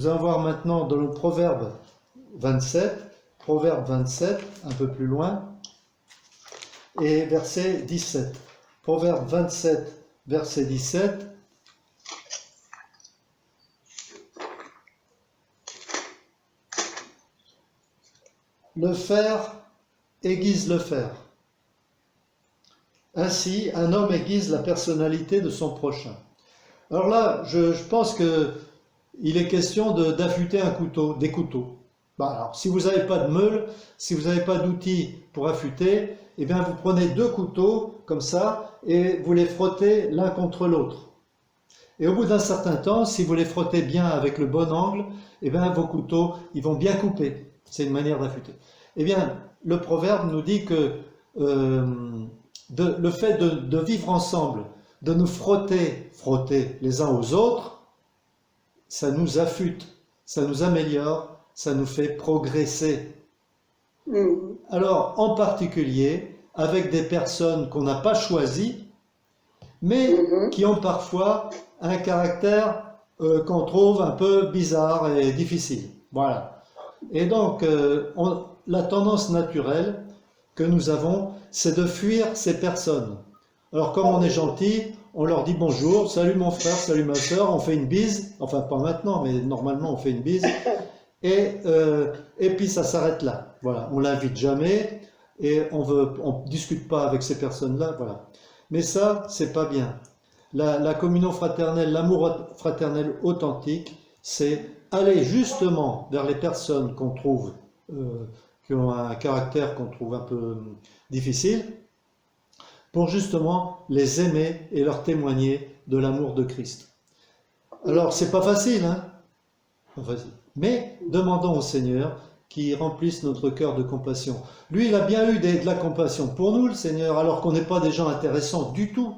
Nous allons voir maintenant dans le Proverbe 27, un peu plus loin, et verset 17. Proverbe 27, verset 17. Le fer aiguise le fer. Ainsi, un homme aiguise la personnalité de son prochain. Alors là, je pense qu'il est question d'affûter un couteau, des couteaux. Alors, si vous n'avez pas de meule, si vous n'avez pas d'outils pour affûter, eh bien vous prenez deux couteaux comme ça et vous les frottez l'un contre l'autre. Et au bout d'un certain temps, si vous les frottez bien avec le bon angle, eh bien vos couteaux, ils vont bien couper. C'est une manière d'affûter. Eh bien, le proverbe nous dit que le fait de vivre ensemble, de nous frotter les uns aux autres, ça nous affûte, ça nous améliore, ça nous fait progresser. Alors, en particulier, avec des personnes qu'on n'a pas choisies, mais qui ont parfois un caractère qu'on trouve un peu bizarre et difficile. Voilà. Et donc, la tendance naturelle que nous avons, c'est de fuir ces personnes. Alors, comme on est gentil, on leur dit bonjour, salut mon frère, salut ma soeur, on fait une bise, enfin pas maintenant, mais normalement on fait une bise, et puis ça s'arrête là. Voilà, on l'invite jamais, et on discute pas avec ces personnes-là, voilà. Mais ça, c'est pas bien. La communion fraternelle, l'amour fraternel authentique, c'est aller justement vers les personnes qu'on trouve, qui ont un caractère qu'on trouve un peu difficile, pour justement les aimer et leur témoigner de l'amour de Christ. Alors, c'est pas facile, hein? Pas facile. Mais demandons au Seigneur qu'il remplisse notre cœur de compassion. Lui, il a bien eu de la compassion pour nous, le Seigneur, alors qu'on n'est pas des gens intéressants du tout.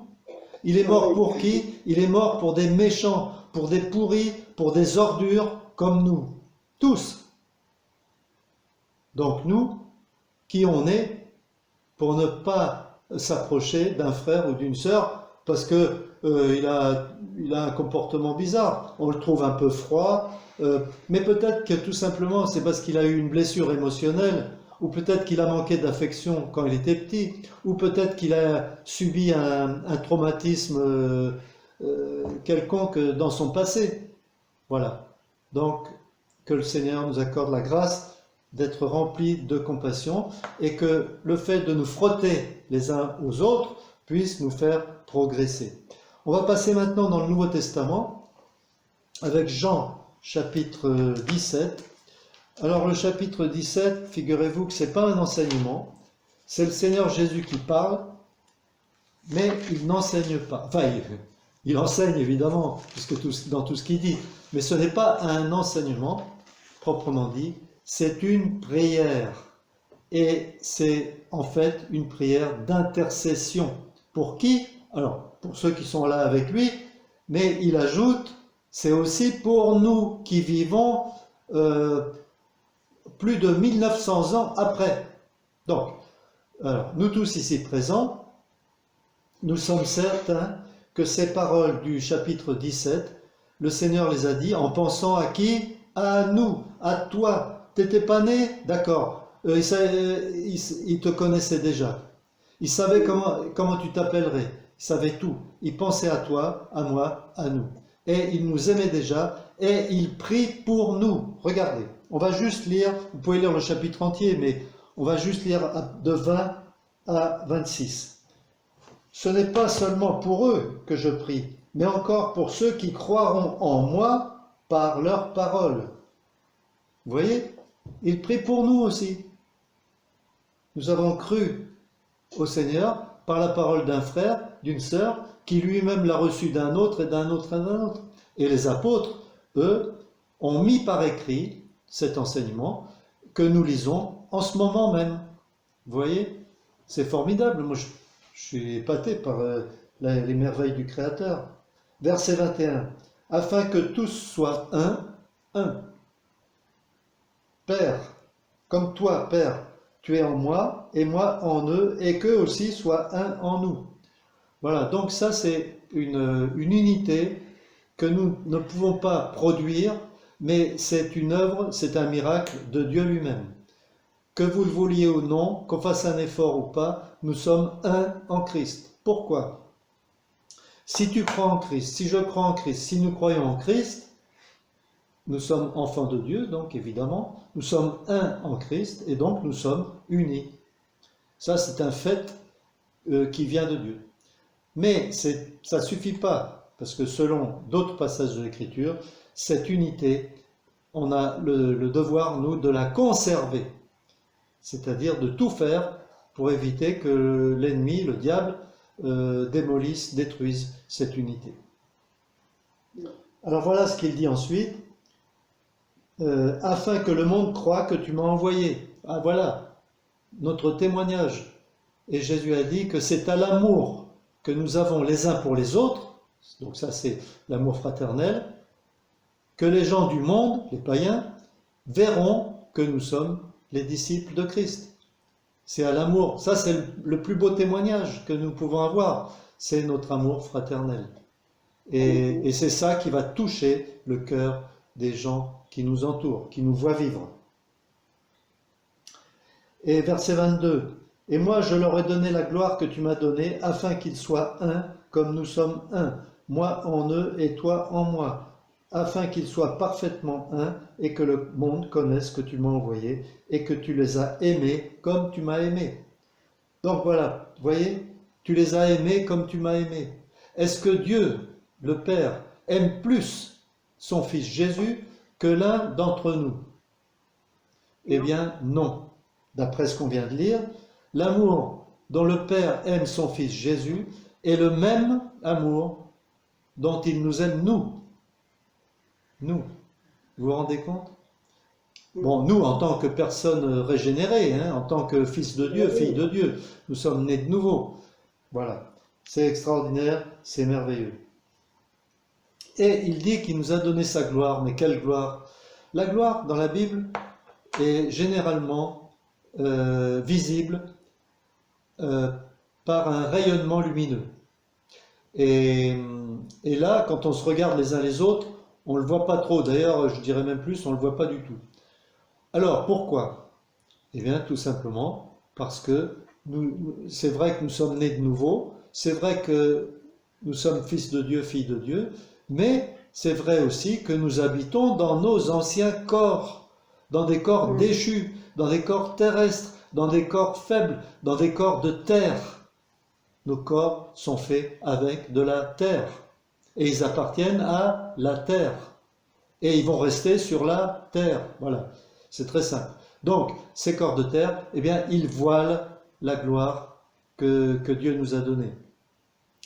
Il est mort pour qui? Il est mort pour des méchants, pour des pourris, pour des ordures comme nous. Tous. Donc nous, qui on est pour ne pas s'approcher d'un frère ou d'une sœur parce que il a un comportement bizarre, on le trouve un peu froid, mais peut-être que tout simplement c'est parce qu'il a eu une blessure émotionnelle, ou peut-être qu'il a manqué d'affection quand il était petit, ou peut-être qu'il a subi un traumatisme quelconque dans son passé. Voilà. Donc que le Seigneur nous accorde la grâce d'être remplis de compassion et que le fait de nous frotter les uns aux autres puisse nous faire progresser. On va passer maintenant dans le Nouveau Testament avec Jean chapitre 17. Alors le chapitre 17, figurez-vous que ce n'est pas un enseignement, c'est le Seigneur Jésus qui parle, mais il n'enseigne pas. Enfin, il enseigne évidemment, puisque dans tout ce qu'il dit, mais ce n'est pas un enseignement proprement dit, c'est une prière. Et c'est en fait une prière d'intercession. Pour qui? Alors, pour ceux qui sont là avec lui, mais il ajoute, c'est aussi pour nous qui vivons plus de 1900 ans après. Donc, alors, nous tous ici présents, nous sommes certains que ces paroles du chapitre 17, le Seigneur les a dit en pensant à qui? À nous, à toi. T'étais pas né? D'accord. Il te connaissait déjà. Il savait comment tu t'appellerais. Il savait tout. Il pensait à toi, à moi, à nous. Et il nous aimait déjà. Et il prie pour nous. Regardez. On va juste lire, vous pouvez lire le chapitre entier, mais on va juste lire de 20 à 26. Ce n'est pas seulement pour eux que je prie, mais encore pour ceux qui croiront en moi par leur parole. Vous voyez? Il prie pour nous aussi. Nous avons cru au Seigneur par la parole d'un frère, d'une sœur, qui lui-même l'a reçu d'un autre et d'un autre et d'un autre. Et les apôtres, eux, ont mis par écrit cet enseignement que nous lisons en ce moment même. Vous voyez? C'est formidable. Moi, je suis épaté par les merveilles du Créateur. Verset 21. Afin que tous soient un. Père, comme toi, Père, tu es en moi et moi en eux, et qu'eux aussi soient un en nous. Voilà, donc ça c'est une unité que nous ne pouvons pas produire, mais c'est une œuvre, c'est un miracle de Dieu lui-même. Que vous le vouliez ou non, qu'on fasse un effort ou pas, nous sommes un en Christ. Pourquoi? Si tu crois en Christ, si je crois en Christ, si nous croyons en Christ, nous sommes enfants de Dieu, donc évidemment, nous sommes un en Christ et donc nous sommes unis. Ça, c'est un fait qui vient de Dieu. Mais ça ne suffit pas, parce que selon d'autres passages de l'Écriture, cette unité, on a le devoir, nous, de la conserver. C'est-à-dire de tout faire pour éviter que l'ennemi, le diable, démolisse, détruise cette unité. Alors voilà ce qu'il dit ensuite. Afin que le monde croie que tu m'as envoyé. Ah voilà, notre témoignage. Et Jésus a dit que c'est à l'amour que nous avons les uns pour les autres, donc ça c'est l'amour fraternel, que les gens du monde, les païens, verront que nous sommes les disciples de Christ. C'est à l'amour. Ça, c'est le plus beau témoignage que nous pouvons avoir. C'est notre amour fraternel. Et c'est ça qui va toucher le cœur des gens qui nous entourent, qui nous voient vivre. Et verset 22. Et moi, je leur ai donné la gloire que tu m'as donnée, afin qu'ils soient un, comme nous sommes un. Moi en eux et toi en moi. Afin qu'ils soient parfaitement un et que le monde connaisse que tu m'as envoyé et que tu les as aimés comme tu m'as aimé. Donc voilà, vous voyez, tu les as aimés comme tu m'as aimé. Est-ce que Dieu, le Père, aime plus son Fils Jésus que l'un d'entre nous? Eh bien non. D'après ce qu'on vient de lire, l'amour dont le Père aime son Fils Jésus est le même amour dont il nous aime nous. Nous, vous vous rendez compte? Bon, nous, en tant que personnes régénérées, en tant que fils de Dieu, filles de Dieu, nous sommes nés de nouveau. Voilà, c'est extraordinaire, c'est merveilleux. Et il dit qu'il nous a donné sa gloire, mais quelle gloire? La gloire, dans la Bible, est généralement visible par un rayonnement lumineux. Et là, quand on se regarde les uns les autres, on ne le voit pas trop. D'ailleurs, je dirais même plus, on ne le voit pas du tout. Alors, pourquoi? Eh bien, tout simplement parce que c'est vrai que nous sommes nés de nouveau, c'est vrai que nous sommes fils de Dieu, filles de Dieu, mais c'est vrai aussi que nous habitons dans nos anciens corps, dans des corps déchus, dans des corps terrestres, dans des corps faibles, dans des corps de terre. Nos corps sont faits avec de la terre. Et ils appartiennent à la terre. Et ils vont rester sur la terre. Voilà, c'est très simple. Donc, ces corps de terre, eh bien, ils voilent la gloire que Dieu nous a donnée.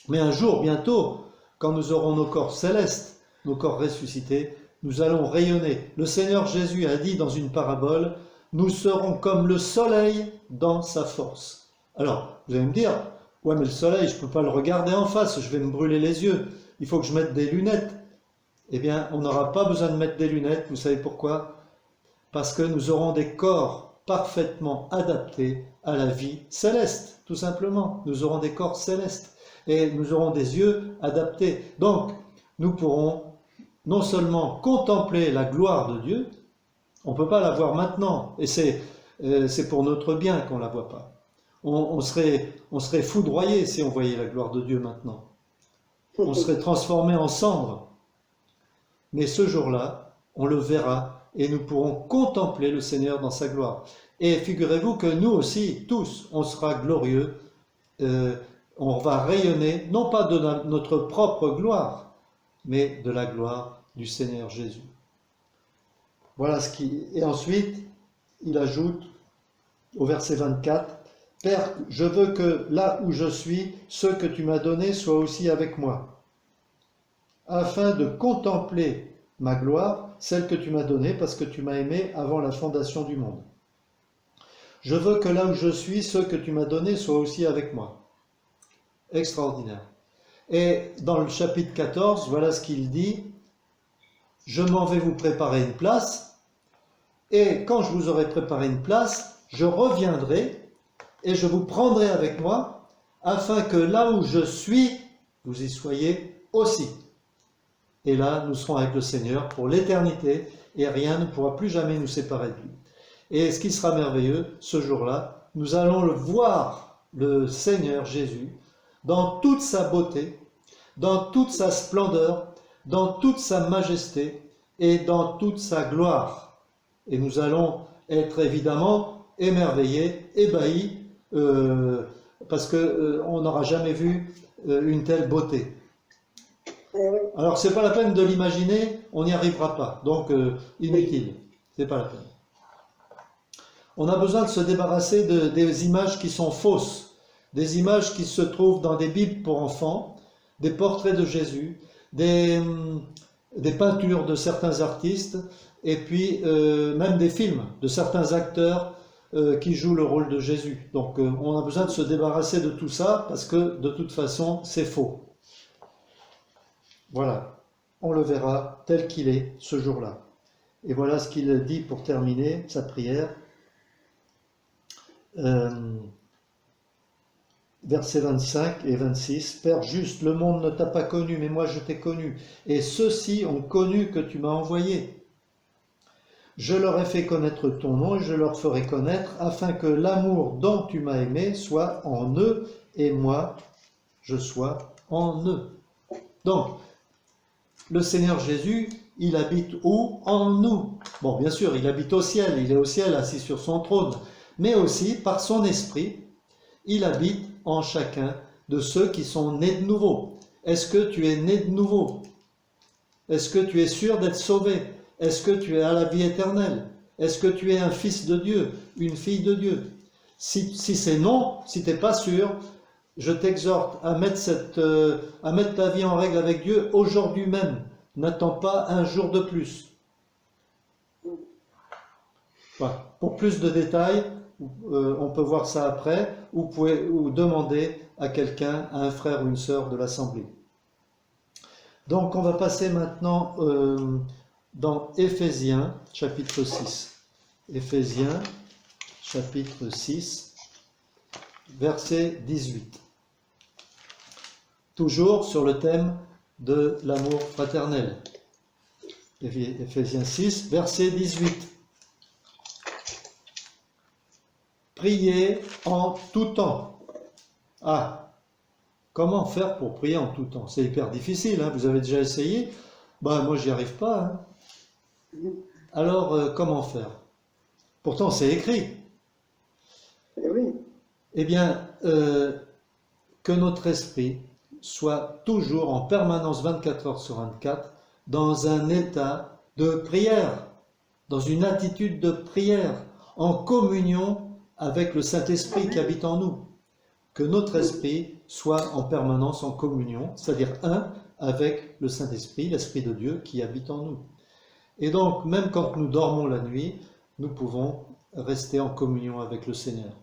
Mais un jour, bientôt, quand nous aurons nos corps célestes, nos corps ressuscités, nous allons rayonner. Le Seigneur Jésus a dit dans une parabole, nous serons comme le soleil dans sa force. Alors, vous allez me dire, ouais, mais le soleil, je ne peux pas le regarder en face, je vais me brûler les yeux. Il faut que je mette des lunettes. Eh bien, on n'aura pas besoin de mettre des lunettes. Vous savez pourquoi? Parce que nous aurons des corps parfaitement adaptés à la vie céleste, tout simplement. Nous aurons des corps célestes et nous aurons des yeux adaptés. Donc, nous pourrons non seulement contempler la gloire de Dieu, on ne peut pas la voir maintenant, et c'est pour notre bien qu'on ne la voit pas. On serait foudroyé si on voyait la gloire de Dieu maintenant. On serait transformé en cendres. Mais ce jour-là, on le verra et nous pourrons contempler le Seigneur dans sa gloire. Et figurez-vous que nous aussi, tous, on sera glorieux. On va rayonner, non pas de notre propre gloire, mais de la gloire du Seigneur Jésus. Voilà ce qui... Et ensuite, il ajoute au verset 24, « Père, je veux que là où je suis, ceux que tu m'as donnés soient aussi avec moi, afin de contempler ma gloire, celle que tu m'as donnée, parce que tu m'as aimé avant la fondation du monde. Je veux que là où je suis, ceux que tu m'as donnés soient aussi avec moi. » Extraordinaire. Et dans le chapitre 14, voilà ce qu'il dit, « Je m'en vais vous préparer une place, et quand je vous aurai préparé une place, je reviendrai, et je vous prendrai avec moi, afin que là où je suis, vous y soyez aussi. » et là, nous serons avec le Seigneur pour l'éternité, et rien ne pourra plus jamais nous séparer de lui. Et ce qui sera merveilleux, ce jour-là, nous allons le voir, le Seigneur Jésus, dans toute sa beauté, dans toute sa splendeur, dans toute sa majesté et dans toute sa gloire. Et nous allons être évidemment émerveillés, ébahis, parce qu'on n'aura jamais vu une telle beauté. Alors, c'est pas la peine de l'imaginer, on n'y arrivera pas. Donc, inutile, c'est pas la peine. On a besoin de se débarrasser des images qui sont fausses, des images qui se trouvent dans des bibles pour enfants, des portraits de Jésus, des peintures de certains artistes, et puis même des films de certains acteurs qui jouent le rôle de Jésus. Donc, on a besoin de se débarrasser de tout ça, parce que de toute façon, c'est faux. Voilà, on le verra tel qu'il est ce jour-là. Et voilà ce qu'il dit pour terminer sa prière. Versets 25 et 26. Père juste, le monde ne t'a pas connu, mais moi je t'ai connu. Et ceux-ci ont connu que tu m'as envoyé. Je leur ai fait connaître ton nom et je leur ferai connaître, afin que l'amour dont tu m'as aimé soit en eux et moi, je sois en eux. Donc, le Seigneur Jésus, il habite où? En nous. Bon, bien sûr, il habite au ciel, il est au ciel assis sur son trône, mais aussi par son esprit, il habite en chacun de ceux qui sont nés de nouveau. Est-ce que tu es né de nouveau? Est-ce que tu es sûr d'être sauvé? Est-ce que tu es à la vie éternelle? Est-ce que tu es un fils de Dieu, une fille de Dieu? Si c'est non, si tu n'es pas sûr, je t'exhorte à mettre ta vie en règle avec Dieu aujourd'hui même. N'attends pas un jour de plus. Voilà. Pour plus de détails, on peut voir ça après, ou demander à quelqu'un, à un frère ou une sœur de l'Assemblée. Donc on va passer maintenant dans Éphésiens, chapitre 6. Éphésiens, chapitre 6, verset 18. Toujours sur le thème de l'amour fraternel. Éphésiens 6, verset 18. Priez en tout temps. Ah, comment faire pour prier en tout temps? C'est hyper difficile, hein? Vous avez déjà essayé? Moi, j'y arrive pas. Hein? Alors, comment faire? Pourtant, c'est écrit. Oui. Eh bien, que notre esprit soit toujours en permanence 24 heures sur 24 dans un état de prière, dans une attitude de prière, en communion avec le Saint-Esprit qui habite en nous. Que notre esprit soit en permanence en communion, c'est-à-dire un avec le Saint-Esprit, l'Esprit de Dieu qui habite en nous. Et donc, même quand nous dormons la nuit, nous pouvons rester en communion avec le Seigneur.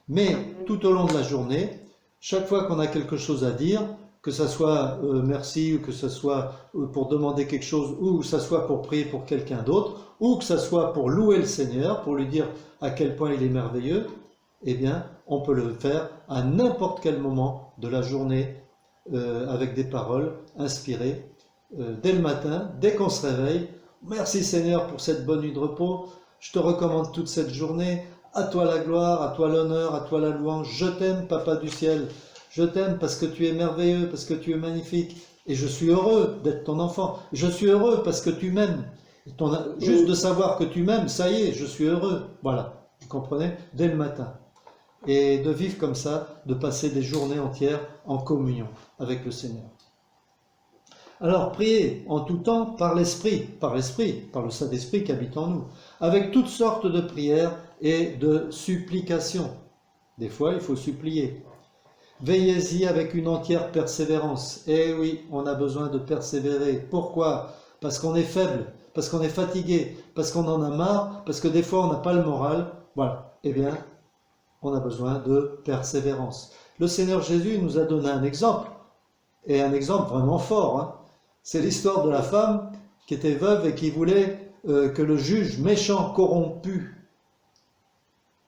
Mais tout au long de la journée, chaque fois qu'on a quelque chose à dire, que ce soit merci, ou que ce soit pour demander quelque chose, ou que ce soit pour prier pour quelqu'un d'autre, ou que ce soit pour louer le Seigneur, pour lui dire à quel point il est merveilleux, eh bien, on peut le faire à n'importe quel moment de la journée, avec des paroles inspirées, dès le matin, dès qu'on se réveille. Merci Seigneur pour cette bonne nuit de repos, je te recommande toute cette journée, à toi la gloire, à toi l'honneur, à toi la louange, je t'aime Papa du ciel, je t'aime parce que tu es merveilleux, parce que tu es magnifique, et je suis heureux d'être ton enfant, je suis heureux parce que tu m'aimes, juste de savoir que tu m'aimes, ça y est, je suis heureux, voilà, vous comprenez, dès le matin, et de vivre comme ça, de passer des journées entières en communion avec le Seigneur. Alors, priez en tout temps par le Saint-Esprit qui habite en nous, avec toutes sortes de prières et de supplications. Des fois, il faut supplier. Veillez-y avec une entière persévérance. Eh oui, on a besoin de persévérer. Pourquoi? Parce qu'on est faible, parce qu'on est fatigué, parce qu'on en a marre, parce que des fois, on n'a pas le moral. Voilà. Eh bien, on a besoin de persévérance. Le Seigneur Jésus nous a donné un exemple, et un exemple vraiment fort, hein. C'est l'histoire de la femme qui était veuve et qui voulait que le juge méchant, corrompu,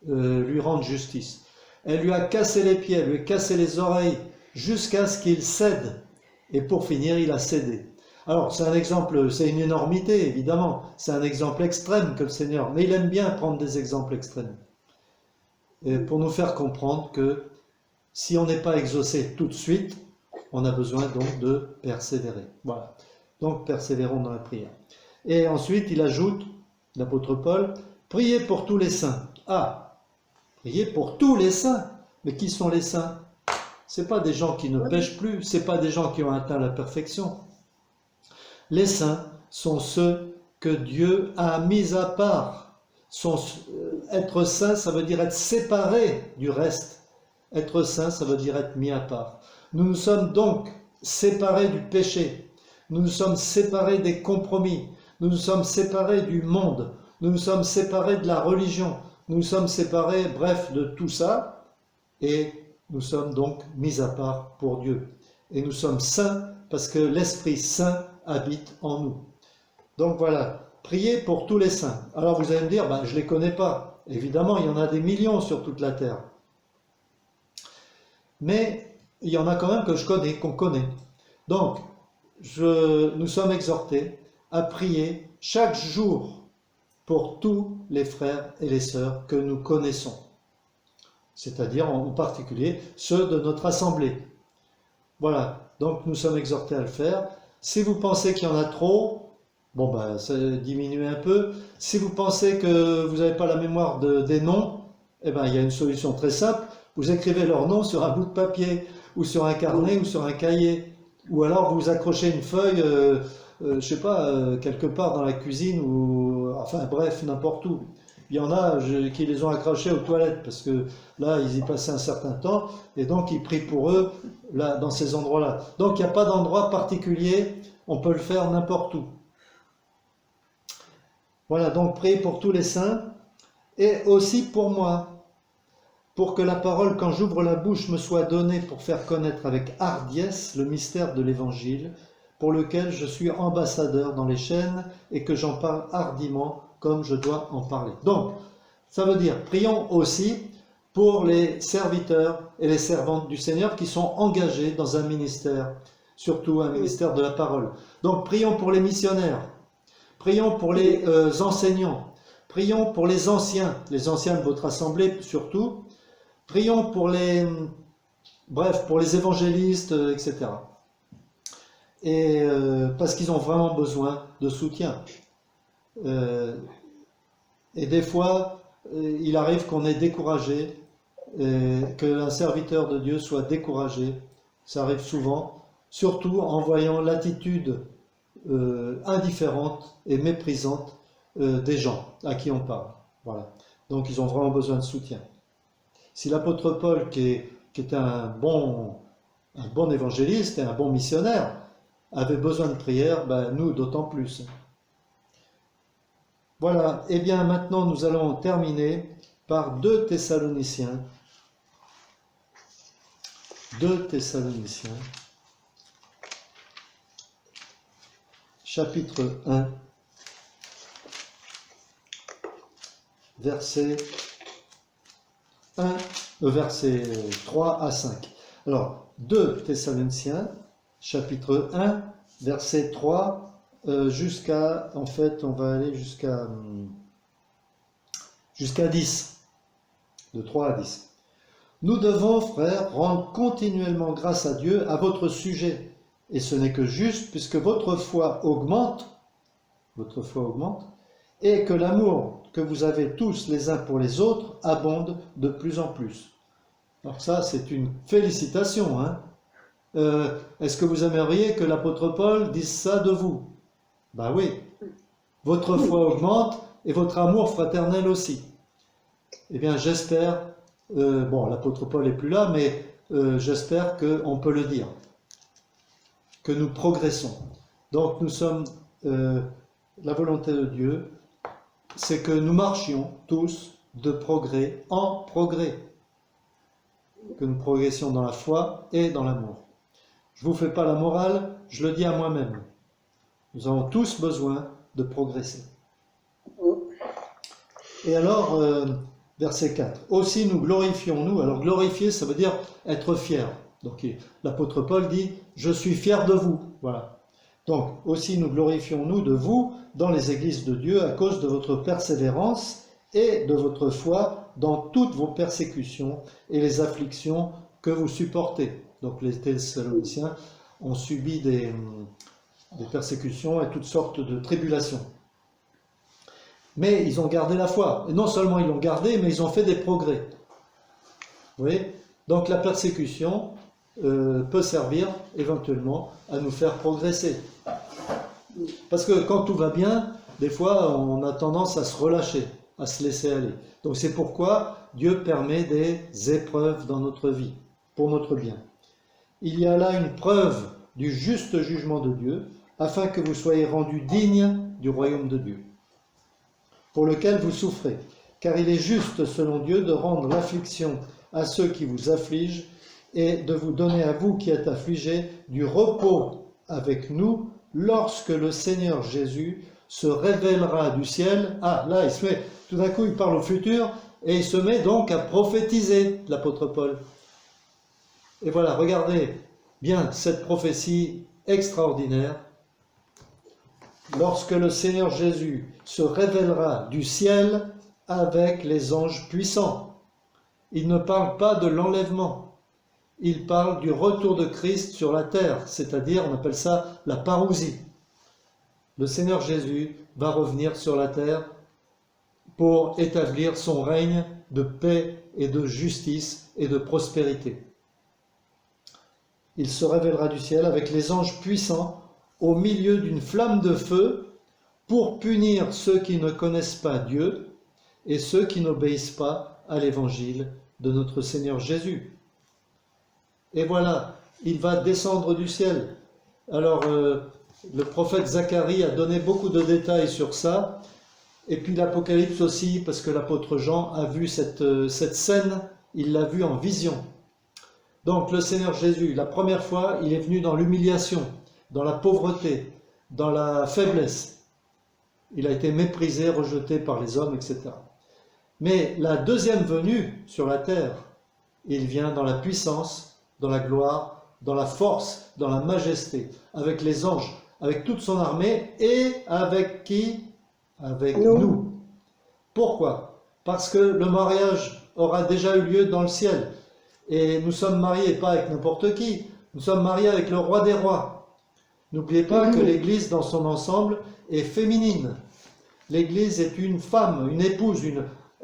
lui rende justice. Elle lui a cassé les pieds, elle lui a cassé les oreilles, jusqu'à ce qu'il cède. Et pour finir, il a cédé. Alors, c'est un exemple, c'est une énormité, évidemment. C'est un exemple extrême que le Seigneur, mais il aime bien prendre des exemples extrêmes. Et pour nous faire comprendre que si on n'est pas exaucé tout de suite, on a besoin donc de persévérer. Voilà. Donc, persévérons dans la prière. Et ensuite, il ajoute, l'apôtre Paul, priez pour tous les saints. Ah, priez pour tous les saints. Mais qui sont les saints? Ce n'est pas des gens qui ne pêchent plus, ce n'est pas des gens qui ont atteint la perfection. Les saints sont ceux que Dieu a mis à part. Être saint, ça veut dire être séparé du reste. Être saint, ça veut dire être mis à part. Nous nous sommes donc séparés du péché. Nous nous sommes séparés des compromis. Nous nous sommes séparés du monde. Nous nous sommes séparés de la religion. Nous nous sommes séparés, bref, de tout ça. Et nous sommes donc mis à part pour Dieu. Et nous sommes saints parce que l'Esprit Saint habite en nous. Donc voilà, priez pour tous les saints. Alors vous allez me dire, je ne les connais pas. Évidemment, il y en a des millions sur toute la terre. Mais il y en a quand même que je connais, qu'on connaît. Donc, nous sommes exhortés à prier chaque jour pour tous les frères et les sœurs que nous connaissons. C'est-à-dire en particulier ceux de notre assemblée. Voilà, donc nous sommes exhortés à le faire. Si vous pensez qu'il y en a trop, ça diminue un peu. Si vous pensez que vous n'avez pas la mémoire des noms, il y a une solution très simple. Vous écrivez leurs noms sur un bout de papier, ou sur un carnet, ou sur un cahier. Ou alors vous accrochez une feuille, quelque part dans la cuisine, ou bref, n'importe où. Il y en a qui les ont accrochés aux toilettes, parce que là, ils y passaient un certain temps, et donc ils prient pour eux là, dans ces endroits-là. Donc il n'y a pas d'endroit particulier, on peut le faire n'importe où. Voilà, donc priez pour tous les saints, et aussi pour moi, pour que la parole, quand j'ouvre la bouche, me soit donnée pour faire connaître avec hardiesse le mystère de l'Évangile, pour lequel je suis ambassadeur dans les chaînes, et que j'en parle hardiment, comme je dois en parler. Donc, ça veut dire, prions aussi pour les serviteurs et les servantes du Seigneur qui sont engagés dans un ministère, surtout un ministère de la parole. Donc, prions pour les missionnaires, prions pour les enseignants, prions pour les anciens de votre assemblée surtout, prions pour pour les évangélistes, etc. Et parce qu'ils ont vraiment besoin de soutien. Et des fois, il arrive qu'on est découragé, qu'un serviteur de Dieu soit découragé. Ça arrive souvent, surtout en voyant l'attitude indifférente et méprisante des gens à qui on parle. Voilà. Donc ils ont vraiment besoin de soutien. Si l'apôtre Paul, qui était un bon évangéliste et un bon missionnaire, avait besoin de prière, nous d'autant plus. Voilà, et bien maintenant nous allons terminer par 2 Thessaloniciens. 2 Thessaloniciens, chapitre 1, verset 3 à 5. Alors, 2 Thessaloniciens, chapitre 1, verset 3 jusqu'à, en fait, on va aller jusqu'à 10, de 3 à 10. Nous devons, frères, rendre continuellement grâce à Dieu à votre sujet, et ce n'est que juste, puisque votre foi augmente, et que l'amour que vous avez tous les uns pour les autres abonde de plus en plus. Alors ça, c'est une félicitation, hein. Est-ce que vous aimeriez que l'apôtre Paul dise ça de vous? Oui. Votre foi augmente et votre amour fraternel aussi. Eh bien, j'espère, l'apôtre Paul n'est plus là, mais j'espère qu'on peut le dire, que nous progressons. Donc, nous sommes, la volonté de Dieu, c'est que nous marchions tous de progrès en progrès, que nous progressions dans la foi et dans l'amour. Je ne vous fais pas la morale, je le dis à moi-même. Nous avons tous besoin de progresser. Et alors, verset 4. Aussi nous glorifions-nous. Alors glorifier, ça veut dire être fier. Donc l'apôtre Paul dit, je suis fier de vous. Voilà. Donc, aussi nous glorifions-nous de vous dans les églises de Dieu à cause de votre persévérance et de votre foi dans toutes vos persécutions et les afflictions que vous supportez. Donc, les Thessaloniciens ont subi des persécutions et toutes sortes de tribulations. Mais ils ont gardé la foi. Et non seulement ils l'ont gardée, mais ils ont fait des progrès. Vous voyez ? Donc la persécution peut servir éventuellement à nous faire progresser. Parce que quand tout va bien, des fois on a tendance à se relâcher, à se laisser aller. Donc c'est pourquoi Dieu permet des épreuves dans notre vie, pour notre bien. Il y a là une preuve du juste jugement de Dieu, afin que vous soyez rendus dignes du royaume de Dieu, pour lequel vous souffrez. Car il est juste, selon Dieu, de rendre l'affliction à ceux qui vous affligent et de vous donner à vous qui êtes affligés du repos avec nous lorsque le Seigneur Jésus se révélera du ciel. Ah, là, tout d'un coup, il parle au futur et il se met donc à prophétiser, l'apôtre Paul. Et voilà, regardez bien cette prophétie extraordinaire. Lorsque le Seigneur Jésus se révélera du ciel avec les anges puissants. Il ne parle pas de l'enlèvement. Il parle du retour de Christ sur la terre, c'est-à-dire, on appelle ça la parousie. Le Seigneur Jésus va revenir sur la terre pour établir son règne de paix et de justice et de prospérité. Il se révélera du ciel avec les anges puissants au milieu d'une flamme de feu pour punir ceux qui ne connaissent pas Dieu et ceux qui n'obéissent pas à l'évangile de notre Seigneur Jésus. Et voilà, il va descendre du ciel. Alors, le prophète Zacharie a donné beaucoup de détails sur ça, et puis l'Apocalypse aussi, parce que l'apôtre Jean a vu cette scène, il l'a vue en vision. Donc le Seigneur Jésus, la première fois, il est venu dans l'humiliation, dans la pauvreté, dans la faiblesse. Il a été méprisé, rejeté par les hommes, etc. Mais la deuxième venue sur la terre, il vient dans la puissance, dans la gloire, dans la force, dans la majesté, avec les anges, avec toute son armée, et avec qui? Avec nous. Pourquoi? Parce que le mariage aura déjà eu lieu dans le ciel. Et nous sommes mariés pas avec n'importe qui, nous sommes mariés avec le roi des rois. N'oubliez pas que l'Église dans son ensemble est féminine. L'Église est une femme, une épouse,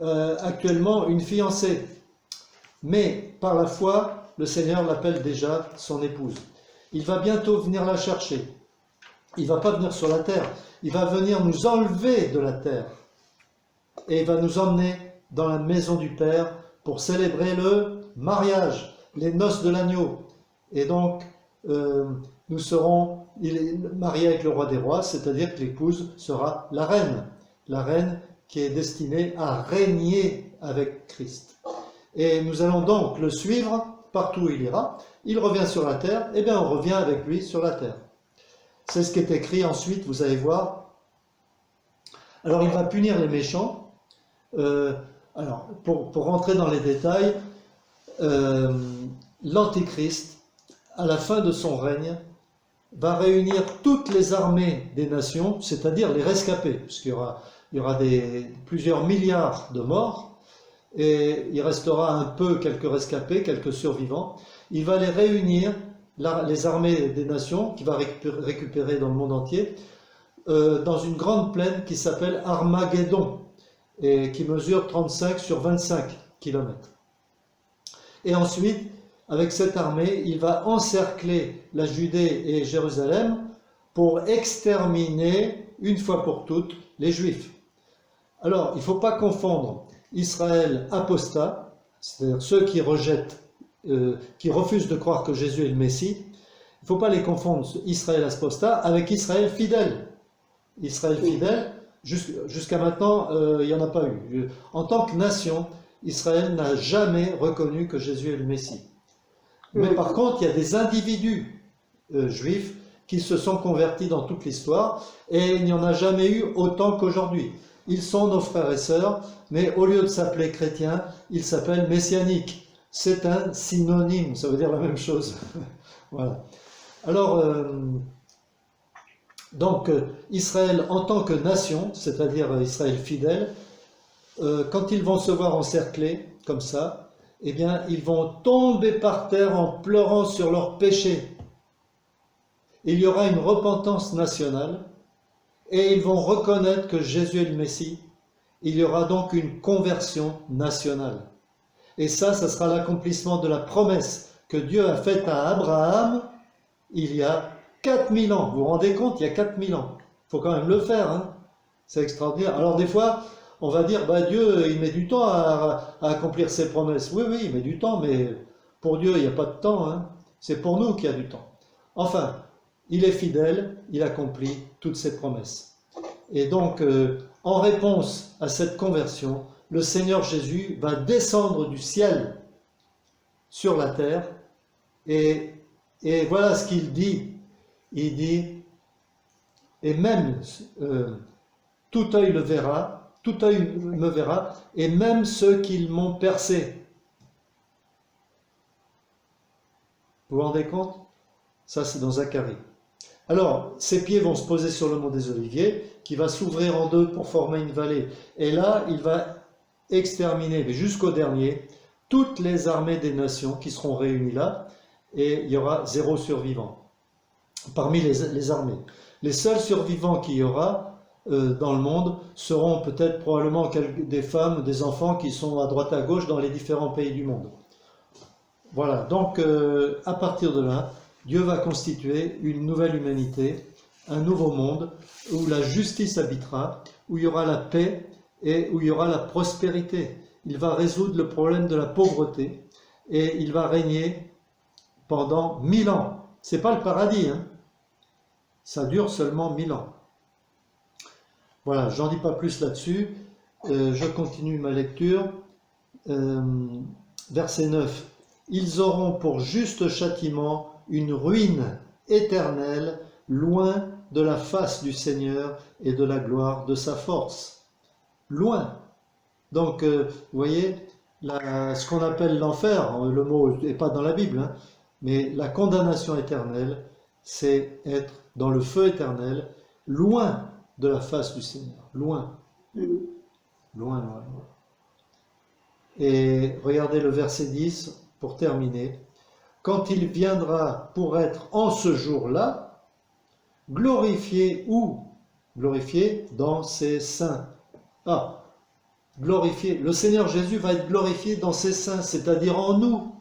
actuellement une fiancée. Mais par la foi, le Seigneur l'appelle déjà son épouse. Il va bientôt venir la chercher. Il ne va pas venir sur la terre, il va venir nous enlever de la terre. Et il va nous emmener dans la maison du Père pour célébrer le mariage, les noces de l'agneau. Et donc, nous serons mariés avec le roi des rois, c'est-à-dire que l'épouse sera la reine qui est destinée à régner avec Christ. Et nous allons donc le suivre partout où il ira. Il revient sur la terre, et bien on revient avec lui sur la terre. C'est ce qui est écrit ensuite, vous allez voir. Alors il va punir les méchants. Alors, pour rentrer dans les détails, l'Antichrist, à la fin de son règne, va réunir toutes les armées des nations, c'est-à-dire les rescapés, puisqu'il y aura plusieurs milliards de morts, et il restera quelques rescapés, quelques survivants. Il va les réunir, les armées des nations, qu'il va récupérer dans le monde entier, dans une grande plaine qui s'appelle Armageddon, et qui mesure 35 sur 25 kilomètres. Et ensuite, avec cette armée, il va encercler la Judée et Jérusalem pour exterminer, une fois pour toutes, les Juifs. Alors, il ne faut pas confondre Israël apostat, c'est-à-dire ceux qui rejettent, qui refusent de croire que Jésus est le Messie. Il ne faut pas les confondre, Israël apostat, avec Israël fidèle. Israël fidèle, jusqu'à maintenant, il n'y en a pas eu. En tant que nation, Israël n'a jamais reconnu que Jésus est le Messie. Mais par contre, il y a des individus juifs qui se sont convertis dans toute l'histoire, et il n'y en a jamais eu autant qu'aujourd'hui. Ils sont nos frères et sœurs, mais au lieu de s'appeler chrétiens, ils s'appellent messianiques. C'est un synonyme, ça veut dire la même chose. Voilà. Alors, Donc Israël en tant que nation, c'est-à-dire Israël fidèle, quand ils vont se voir encerclés comme ça, eh bien ils vont tomber par terre en pleurant sur leurs péchés. Il y aura une repentance nationale et ils vont reconnaître que Jésus est le Messie. Il y aura donc une conversion nationale. Et ça sera l'accomplissement de la promesse que Dieu a faite à Abraham il y a 4000 ans. Vous vous rendez compte, il y a 4000 ans. Il faut quand même le faire, hein. C'est extraordinaire. Alors des fois, on va dire, Dieu, il met du temps à accomplir ses promesses. Oui, il met du temps, mais pour Dieu, il n'y a pas de temps, hein. C'est pour nous qu'il y a du temps. Enfin, il est fidèle, il accomplit toutes ses promesses. Et donc, en réponse à cette conversion, le Seigneur Jésus va descendre du ciel sur la terre et voilà ce qu'il dit. Il dit, et même tout œil le verra, tout œil me verra, et même ceux qui m'ont percé. Vous vous rendez compte? Ça, c'est dans Zacharie. Alors, ses pieds vont se poser sur le mont des Oliviers, qui va s'ouvrir en deux pour former une vallée. Et là, il va exterminer, jusqu'au dernier, toutes les armées des nations qui seront réunies là, et il y aura 0 survivant parmi les armées. Les seuls survivants qu'il y aura dans le monde seront peut-être probablement des femmes, des enfants qui sont à droite à gauche dans les différents pays du monde. Voilà, donc à partir de là, Dieu va constituer une nouvelle humanité, un nouveau monde où la justice habitera, où il y aura la paix et où il y aura la prospérité. Il va résoudre le problème de la pauvreté et il va régner pendant 1000 ans. C'est pas le paradis, hein. Ça dure seulement 1000 ans. Voilà, j'en dis pas plus là-dessus. Je continue ma lecture. Verset 9. Ils auront pour juste châtiment une ruine éternelle, loin de la face du Seigneur et de la gloire de sa force. Loin. Donc, vous voyez, ce qu'on appelle l'enfer, le mot n'est pas dans la Bible, hein, mais la condamnation éternelle, c'est être dans le feu éternel, loin de la face du Seigneur. Loin. Loin. Et regardez le verset 10 pour terminer. Quand il viendra pour être en ce jour-là, glorifié où? Glorifié dans ses saints. Glorifié. Le Seigneur Jésus va être glorifié dans ses saints, c'est-à-dire en nous.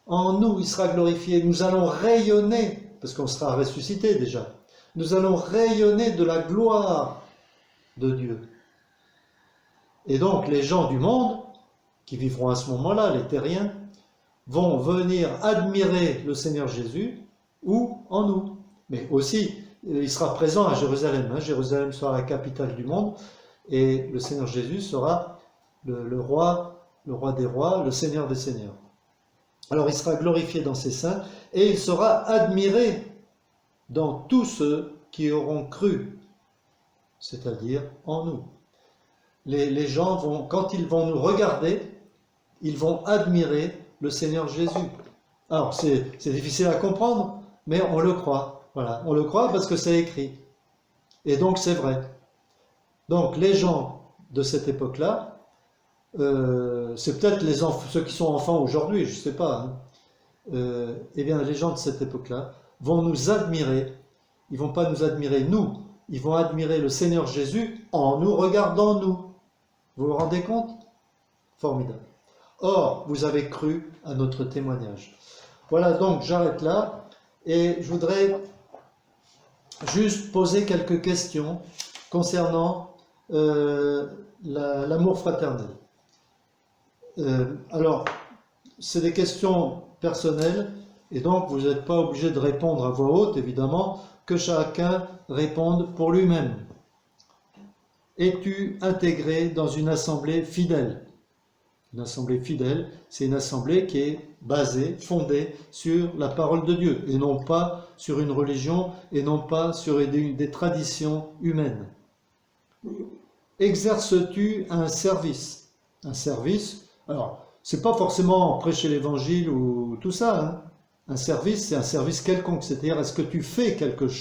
En nous, il sera glorifié. Nous allons rayonner, parce qu'on sera ressuscité déjà. Nous allons rayonner de la gloire de Dieu. Et donc, les gens du monde, qui vivront à ce moment-là, les terriens, vont venir admirer le Seigneur Jésus, ou en nous. Mais aussi, il sera présent à Jérusalem. Hein. Jérusalem sera la capitale du monde, et le Seigneur Jésus sera le roi des rois, le Seigneur des seigneurs. Alors il sera glorifié dans ses saints, et il sera admiré dans tous ceux qui auront cru, c'est-à-dire en nous. Les gens vont, quand ils vont nous regarder, ils vont admirer le Seigneur Jésus. Alors c'est difficile à comprendre, mais on le croit. Voilà, on le croit parce que c'est écrit. Et donc c'est vrai. Donc les gens de cette époque-là, c'est peut-être ceux qui sont enfants aujourd'hui, je ne sais pas. Hein. Eh bien, les gens de cette époque-là vont nous admirer. Ils ne vont pas nous admirer nous, ils vont admirer le Seigneur Jésus en nous regardant nous. Vous vous rendez compte? Formidable. Or, vous avez cru à notre témoignage. Voilà, donc j'arrête là et je voudrais juste poser quelques questions concernant l'amour fraternel. Alors, c'est des questions personnelles et donc vous n'êtes pas obligé de répondre à voix haute, évidemment, que chacun réponde pour lui-même. Es-tu intégré dans une assemblée fidèle? Une assemblée fidèle, c'est une assemblée qui est basée, fondée sur la parole de Dieu, et non pas sur une religion, et non pas sur des traditions humaines. Exerces-tu un service? Un service, alors, c'est pas forcément prêcher l'évangile ou tout ça, hein. Un service, c'est un service quelconque, c'est-à-dire est-ce que tu fais quelque chose